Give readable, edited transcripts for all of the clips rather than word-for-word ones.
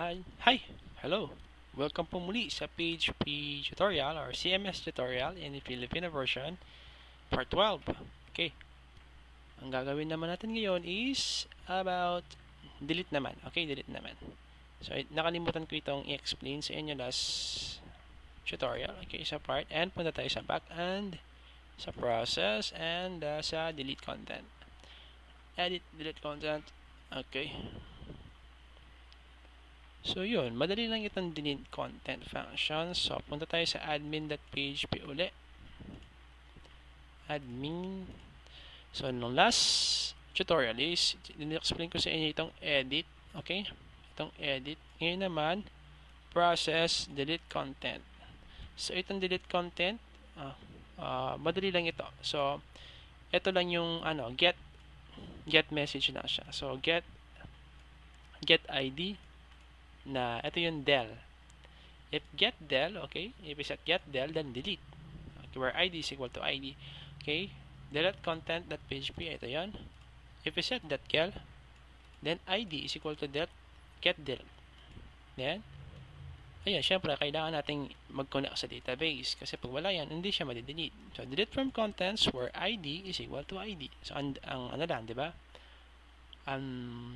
Hi! Hello! Welcome po muli sa PHP tutorial or CMS tutorial in the Filipino version, part 12. Okay, ang gagawin naman natin ngayon is about delete naman. Okay, delete naman. So, nakalimutan ko itong i-explain sa inyo last tutorial. Okay, sa part and punta tayo sa back and sa process and sa delete content. Edit, delete content. Okay. So yun, madali lang itong delete content function. So punta tayo sa admin.php uli. Admin. So nung last tutorial is in-explain ko sa inyo itong edit. Okay? Itong edit. Ngayon naman, process, delete content. So itong delete content, madali lang ito. So ito lang yung get message na siya. So get ID na ito yung del. If get del, okay, if we set get del, then delete. Okay, where ID is equal to ID. Okay, delete content.php, ito yan. If we set that gel, then ID is equal to get del. Then, ayan, syempre, kailangan nating mag-connect sa database. Kasi pag wala yan, hindi siya madi-delete. So, delete from contents where ID is equal to ID. So, ang ano lang, di ba?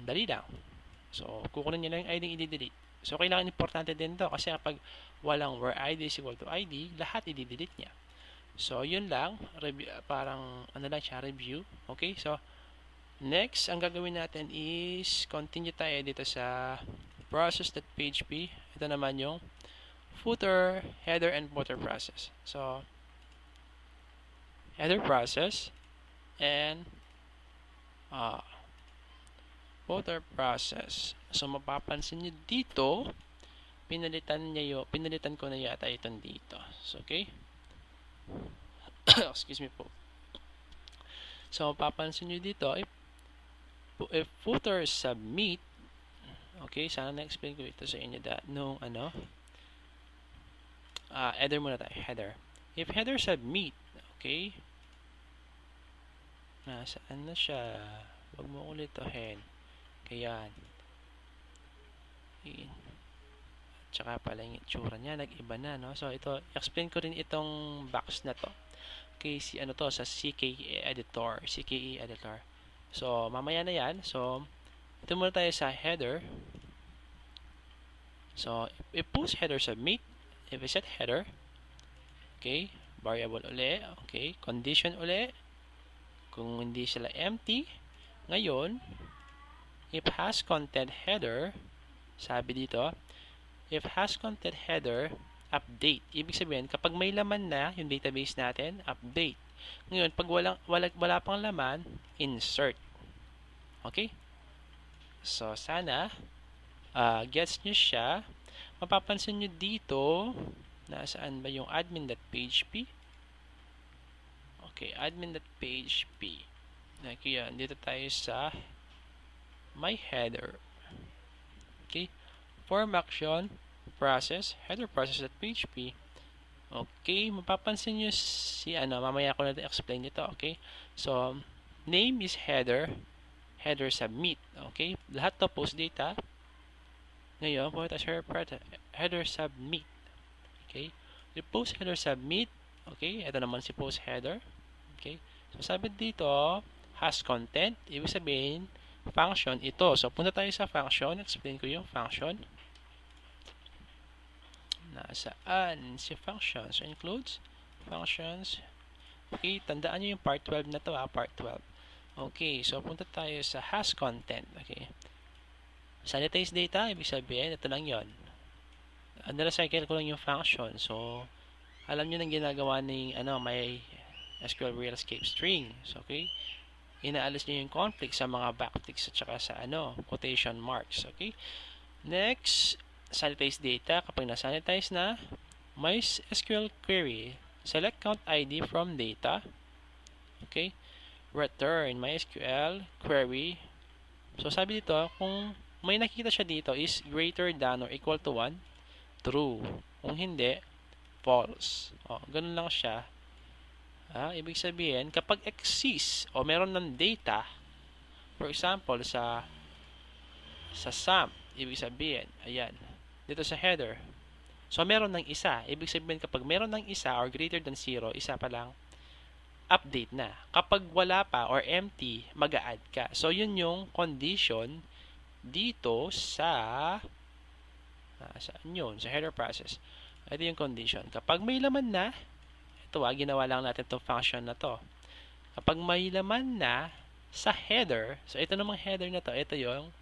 Dali lang. So, kukunin nyo lang yung ID i-delete. So, kailangan importante din to kasi kapag walang where ID is equal to ID, lahat i-delete niya. So, yun lang. Parang, lang siya, review. Okay, so, next, ang gagawin natin is continue tayo dito sa process.php. Ito naman yung footer, header, and footer process. So, header process and footer process. So, mapapansin nyo dito, pinalitan ko na yata itong dito. So, okay? Excuse me po. So, mapapansin nyo dito, if footer submit, okay, sana na-explain ko ito sa inyo nung header muna tayo, header. If header submit, okay, nasaan na siya? Huwag mo ulit tohin. Kaya, tsaka pala yung itsura niya, nag-iba na, no? So, ito, explain ko rin itong box na to. Okay, sa CKE editor. So, mamaya na yan. So, ito muna tayo sa header. So, if post header submit, if we set header, okay, variable uli, okay, condition uli, kung hindi sila empty, ngayon, if has content header, sabi dito, if has content header, update. Ibig sabihin, kapag may laman na yung database natin, update. Ngayon, pag wala pang laman, insert. Okay? So, sana, gets nyo siya. Mapapansin nyo dito, nasaan ba yung admin.php? Okay, admin.php. Okay, dito tayo sa my header. Okay, form action process header process.php. Okay, mapapansin nyo mamaya ko na explain ito. Okay, so name is header submit. Okay, lahat to post data. Ngayon, punta sa header submit. Okay, the post header submit. Okay, ito naman si post header. Okay, so sabi dito has content, ibig sabihin function ito. So, punta tayo sa function. Explain ko yung function. Nasaan si function? So, includes functions. Okay, tandaan nyo yung part 12 na to, part 12. Okay, so punta tayo sa has content. Okay. Sanitize data, ibig sabihin, ito lang yon. Naracycle ko lang yung function. So, alam nyo nang ginagawa ng may SQL real escape string. So, okay. Inaalis nyo yung conflict sa mga backticks at saka sa quotation marks. Okay? Next, sanitize data. Kapag na-sanitize na, may SQL query. Select count ID from data. Okay? Return MySQL query. So, sabi dito, kung may nakita siya dito is greater than or equal to 1, true. Kung hindi, false. Ganun lang siya. Ibig sabihin, kapag exists o meron ng data, for example, sa sum, ibig sabihin, ayan, dito sa header. So, meron ng isa. Ibig sabihin, kapag meron ng isa or greater than 0, isa pa lang, update na. Kapag wala pa or empty, mag-a-add ka. So, yun yung condition dito sa saan yun? Sa header process. Ito yung condition. Kapag may laman na, ito ginawa lang natin itong function na to. Kapag may laman na sa header, so ito namang header na to, ito yung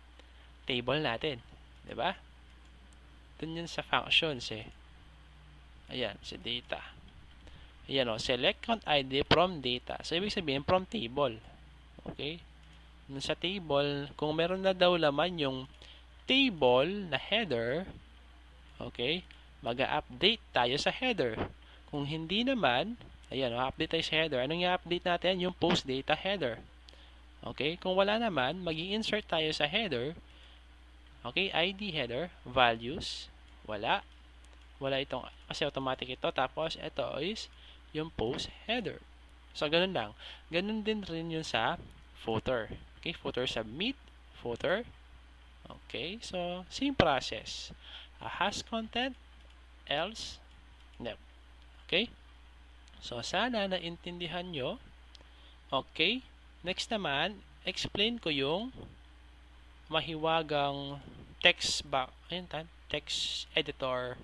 table natin. Diba? Dun yun sa functions eh. Ayan, sa data. Ayan o, select count ID from data. So, ibig sabihin, from table. Okay? Sa table, kung meron na daw laman yung table na header, okay, mag-update tayo sa header. Kung hindi naman, ayan, update tayo sa header. Anong i-update natin? Yung post data header. Okay? Kung wala naman, mag-i-insert tayo sa header. Okay? ID header, values, wala. Wala itong, kasi automatic ito. Tapos, ito is yung post header. So, ganun lang. Ganun din rin yun sa footer. Okay? Footer submit, footer. Okay? So, same process. Has content, else, no. Okay? So, sana naintindihan nyo. Okay? Next naman, explain ko yung mahiwagang text box. Ayun, text editor.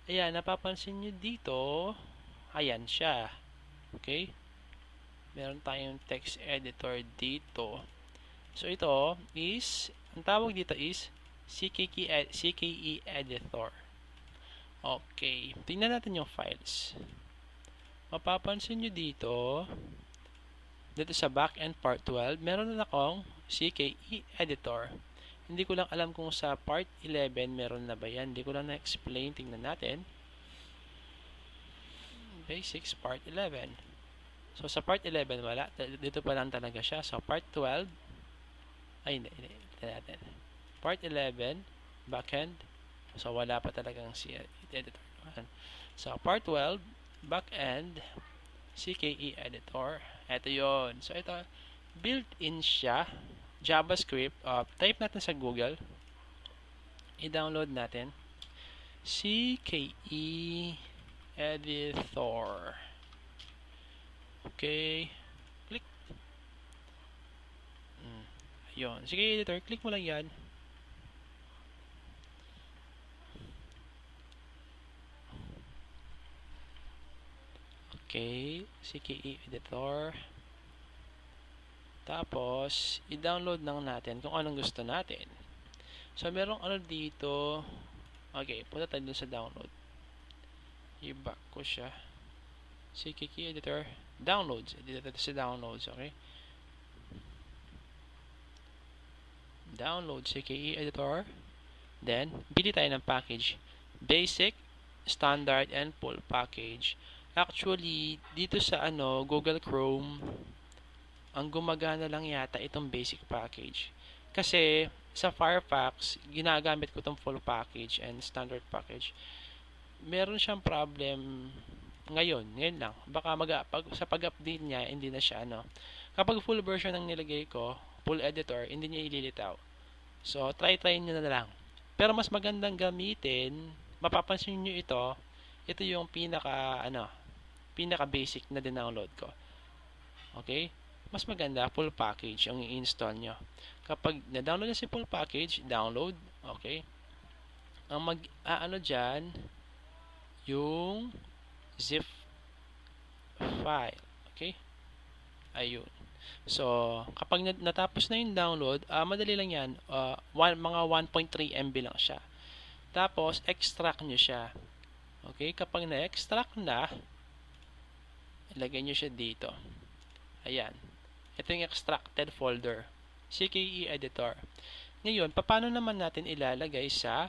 Ayan, napapansin nyo dito, ayan siya. Okay? Meron tayong text editor dito. So, ito is, ang tawag dito is CKE editor. Okay. Tingnan natin yung files. Mapapansin nyo dito sa backend part 12, meron na akong CKE editor. Hindi ko lang alam kung sa part 11 meron na ba yan. Hindi ko lang na-explain. Tingnan natin. Basics part 11. So, sa part 11 wala. Dito pa lang talaga siya. So, part 12. Ay, hindi. Tingnan natin. Part 11. Backend. So, wala pa talagang editor. So, part 12. Backend. CKE editor. Ito yon. So, ito. Built-in siya. JavaScript, type natin sa Google, i-download natin, CKE editor. Okay, click. Ayun, CKE editor, click mo lang yan. Okay, CKE editor. Tapos, i-download lang natin kung anong gusto natin. So, merong ano dito. Okay, punta tayo dun sa download. I-back ko siya. CKE editor. Downloads. Dito tayo sa downloads, okay? Download CKE editor. Then, pili tayo ng package. Basic, standard, and full package. Actually, dito sa Google Chrome, ang gumagana lang yata itong basic package. Kasi sa Firefox, ginagamit ko itong full package and standard package. Meron siyang problem ngayon lang. Baka sa pag-update niya, hindi na siya Kapag full version ang nilagay ko, full editor, hindi niya ililitaw. So, try nyo na lang. Pero mas magandang gamitin, mapapansin nyo ito yung pinaka basic na dinownload ko. Okay? Mas maganda, full package ang i-install nyo. Kapag na-download na si full package, download, okay? Ang dyan, yung zip file, okay? Ayun. So, kapag natapos na yung download, madali lang yan, mga 1.3 MB lang siya. Tapos, extract nyo siya. Okay? Kapag na-extract na, ilagay nyo siya dito. Ayan. Ito yung extracted folder. CKE editor. Ngayon, paano naman natin ilalagay sa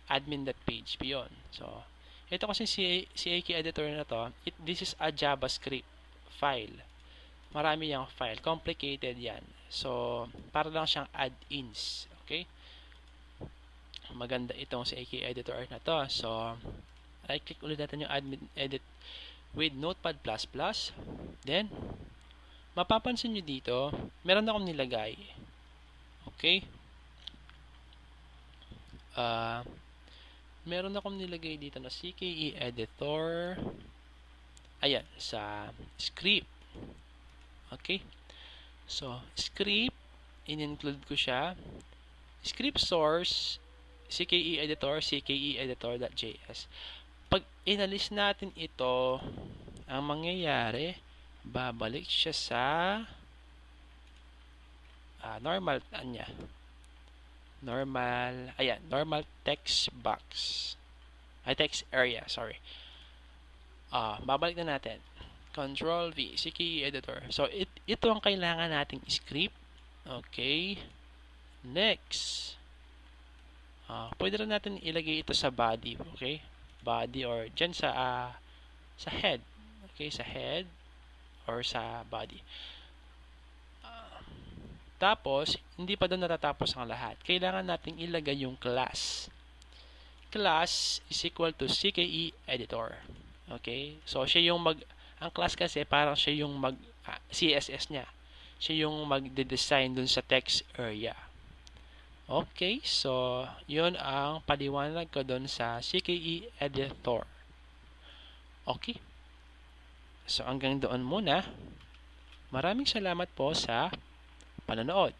admin.php yun? So, ito kasi CKE editor na to, this is a JavaScript file. Marami yung file. Complicated yan. So, para lang siyang add-ins. Okay? Maganda itong CKE editor na to. So, right-click ulit natin yung admin edit with Notepad++. Then, mapapansin nyo dito, meron akong nilagay. Okay? Meron akong nilagay dito na CKE editor. Ayan, sa script. Okay? So, script, in-include ko siya. Script source, CKE editor, CKE editor.js. Pag inalis natin ito, ang mangyayari, babalik siya sa normal normal text box. Text area, sorry. Babalik na natin. Control V, CKE editor. So, ito ang kailangan nating script. Okay. Next. Pwede rin natin ilagay ito sa body. Okay. Body or dyan sa head. Okay, sa head or sa body. Tapos, hindi pa doon natatapos ang lahat. Kailangan nating ilagay yung class. Class is equal to CKE editor. Okay? So, siya yung ang class kasi parang siya yung CSS niya. Siya yung magde-design dun sa text area. Okay? So, yun ang paliwanag ko dun sa CKE editor. Okay? So, hanggang doon muna. Maraming salamat po sa panonood.